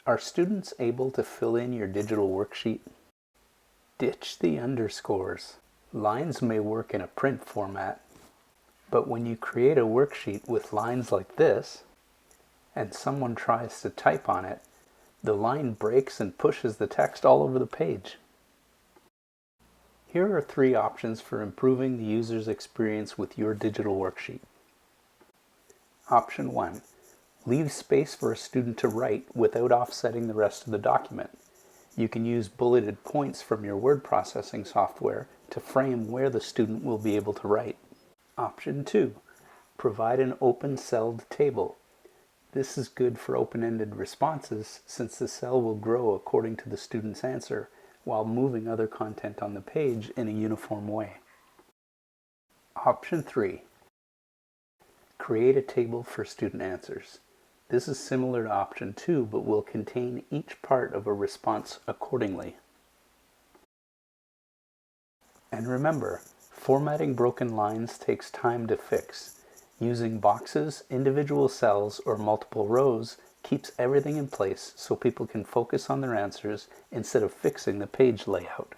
Are students able to fill in your digital worksheet? Ditch the underscores. Lines may work in a print format, but when you create a worksheet with lines like this, and someone tries to type on it, the line breaks and pushes the text all over the page. Here are 3 options for improving the user's experience with your digital worksheet. Option 1. Leave space for a student to write without offsetting the rest of the document. You can use bulleted points from your word processing software to frame where the student will be able to write. Option 2. Provide an open-celled table. This is good for open-ended responses since the cell will grow according to the student's answer while moving other content on the page in a uniform way. Option 3. Create a table for student answers. This is similar to option 2, but will contain each part of a response accordingly. And remember, formatting broken lines takes time to fix. Using boxes, individual cells, or multiple rows keeps everything in place so people can focus on their answers instead of fixing the page layout.